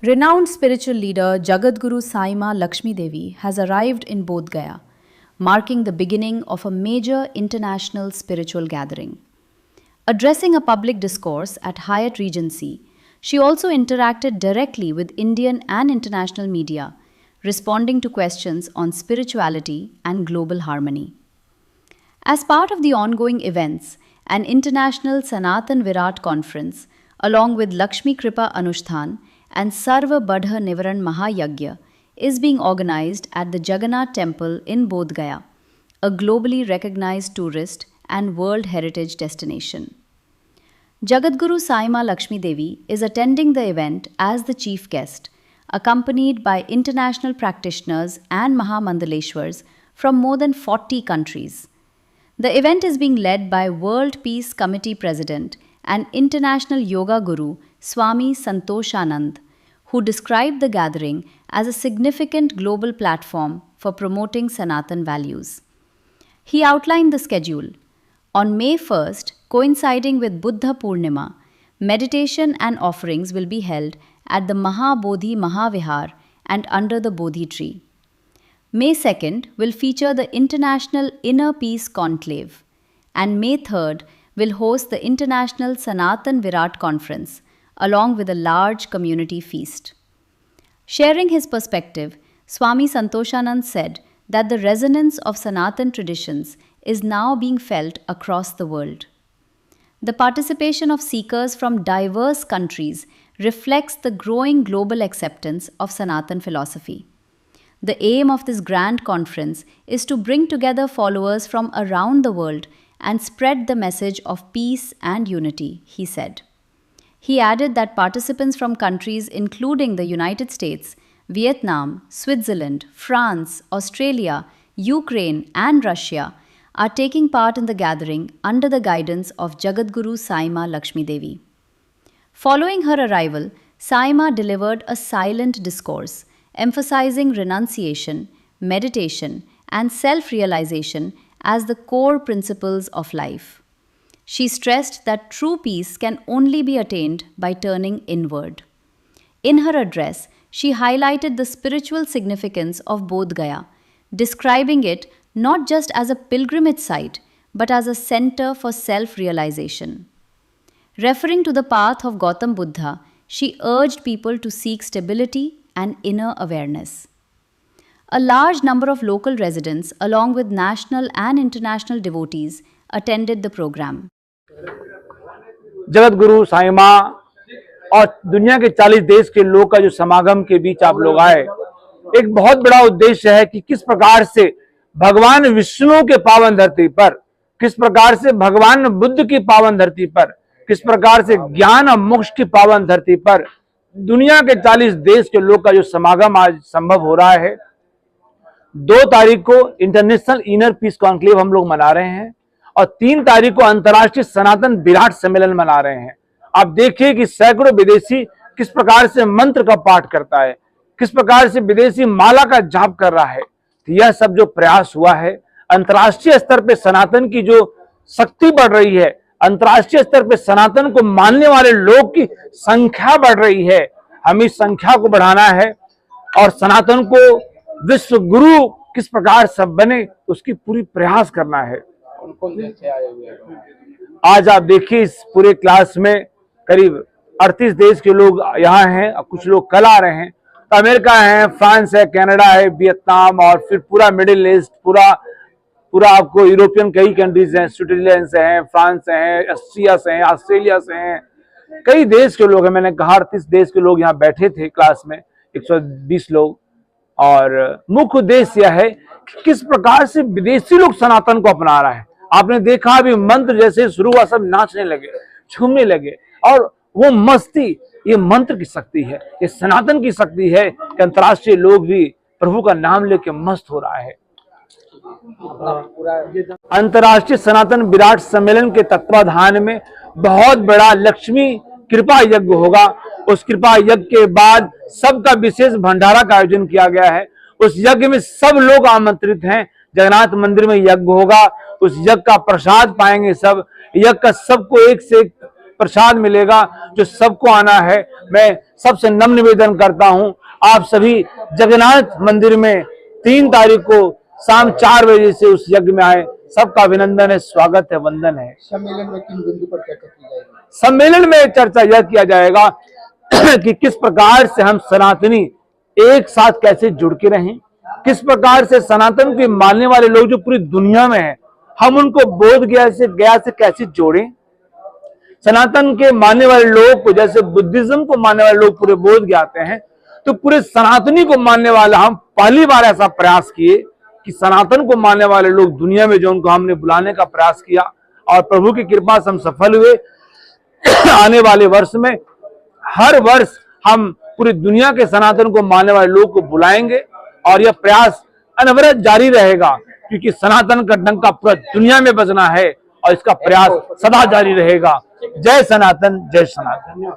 Renowned spiritual leader Jagadguru Saima Lakshmi Devi has arrived in Bodh Gaya, marking the beginning of a major international spiritual gathering. Addressing a public discourse at Hyatt Regency, she also interacted directly with Indian and international media, responding to questions on spirituality and global harmony. As part of the ongoing events, an international Sanatan Virat conference, along with Lakshmi Kripa Anushthan and Sarva Badha Nivaran Mahayagya, is being organized at the Jagannath Temple in Bodh Gaya, a globally recognized tourist and World Heritage destination. Jagadguru Saima Lakshmi Devi is attending the event as the chief guest, accompanied by international practitioners and Mahamandaleshwars from more than 40 countries. The event is being led by World Peace Committee President and International Yoga Guru Swami Santoshanand, who described the gathering as a significant global platform for promoting Sanatan values. He outlined the schedule. On May 1st, coinciding with Buddha Purnima, meditation and offerings will be held at the Mahabodhi Mahavihar and under the Bodhi tree. May 2nd will feature the International Inner Peace Conclave, and May 3rd will host the International Sanatan Virat Conference, along with a large community feast. Sharing his perspective, Swami Santoshanand said that the resonance of Sanatan traditions is now being felt across the world. The participation of seekers from diverse countries reflects the growing global acceptance of Sanatan philosophy. The aim of this grand conference is to bring together followers from around the world and spread the message of peace and unity, he said. He added that participants from countries including the United States, Vietnam, Switzerland, France, Australia, Ukraine, and Russia are taking part in the gathering under the guidance of Jagadguru Saima Lakshmi Devi. Following her arrival, Saima delivered a silent discourse emphasizing renunciation, meditation, and self-realization as the core principles of life. She stressed that true peace can only be attained by turning inward. In her address, she highlighted the spiritual significance of Bodh Gaya, describing it not just as a pilgrimage site, but as a center for self-realization. Referring to the path of Gautam Buddha, she urged people to seek stability and inner awareness. A large number of local residents, along with national and international devotees, attended the program. Jagat Guru साईमा और दुनिया के 40 देश के लोग का जो समागम के बीच आप लोग आए, एक बहुत बड़ा उद्देश्य है कि किस प्रकार से भगवान विष्णु के पावन धरती पर, किस प्रकार से भगवान बुद्ध की पावन धरती पर, किस प्रकार से ज्ञान और मोक्ष की पावन धरती पर दुनिया के 40 देश के लोग का जो समागम आज संभव हो रहा है। 2 तारीख को इंटरनेशनल इनर पीस कॉन्क्लेव हम लोग मना रहे हैं और 3 तारीख को अंतर्राष्ट्रीय सनातन विराट सम्मेलन मना रहे हैं। आप देखिए कि सैकड़ों विदेशी किस प्रकार से मंत्र का पाठ करता है, किस प्रकार से विदेशी माला का जाप कर रहा है। तो यह सब जो प्रयास हुआ है, अंतर्राष्ट्रीय स्तर पे सनातन की जो शक्ति बढ़ रही है, अंतर्राष्ट्रीय स्तर पे सनातन को मानने वाले लोग की संख्या बढ़ रही है। हमें इस संख्या को बढ़ाना है और सनातन को विश्व गुरु किस प्रकार सब बने उसकी पूरी प्रयास करना है। आज आप देखिए इस पूरे क्लास में करीब 38 देश के लोग यहाँ हैं और कुछ लोग कल आ रहे हैं। तो अमेरिका है, फ्रांस है, कनाडा है, वियतनाम और फिर पूरा मिडिल ईस्ट, पूरा आपको यूरोपियन कई कंट्रीज हैं, स्विट्जरलैंड से हैं, फ्रांस से हैं, ऑस्ट्रिया से हैं, ऑस्ट्रेलिया से हैं, कई देश के लोग हैं। मैंने कहा 38 देश के लोग यहाँ बैठे थे क्लास में, 120 लोग। और मुख्य उद्देश्य यह है कि किस प्रकार से विदेशी लोग सनातन को अपना रहा है। आपने देखा अभी मंत्र जैसे शुरू हुआ, सब नाचने लगे, झूमने लगे और वो मस्ती, ये मंत्र की शक्ति है, ये सनातन की शक्ति है कि अंतर्राष्ट्रीय लोग भी प्रभु का नाम लेके मस्त हो रहा है। अंतर्राष्ट्रीय सनातन विराट सम्मेलन के तत्वाधान में बहुत बड़ा लक्ष्मी कृपा यज्ञ होगा। उस कृपा यज्ञ के बाद सबका विशेष भंडारा का आयोजन किया गया है। उस यज्ञ में सब लोग आमंत्रित हैं। जगन्नाथ मंदिर में यज्ञ होगा, उस यज्ञ का प्रसाद पाएंगे सब। यज्ञ का सबको एक से एक प्रसाद मिलेगा जो सबको आना है। मैं सबसे नम्र निवेदन करता हूं, आप सभी जगन्नाथ मंदिर में 3 तारीख को शाम 4 बजे से उस यज्ञ में आए। सबका अभिनंदन है, स्वागत है, वंदन है। सम्मेलन में किन बिंदु पर चर्चा की जाएगी? सम्मेलन में चर्चा यह किया जाएगा कि किस प्रकार से हम सनातनी एक साथ कैसे जुड़ के रहें, किस प्रकार से सनातन के मानने वाले लोग जो पूरी दुनिया में हैं, हम उनको बोध गया से कैसे जोड़ें। सनातन के मानने वाले लोग को, जैसे बुद्धिज्म को मानने वाले लोग पूरे बोध गया आते हैं, तो पूरे सनातनी को मानने वाला हम पहली बार ऐसा प्रयास किए कि सनातन को मानने वाले लोग दुनिया में जो उनको हमने बुलाने का प्रयास किया और प्रभु की कृपा से हम सफल हुए। आने वाले वर्ष में हर वर्ष हम पूरी दुनिया के सनातन को मानने वाले लोग को बुलाएंगे और यह प्रयास अनवरत जारी रहेगा, क्योंकि सनातन का डंका पूरा दुनिया में बजना है और इसका प्रयास सदा जारी रहेगा। जय सनातन, जय सनातन।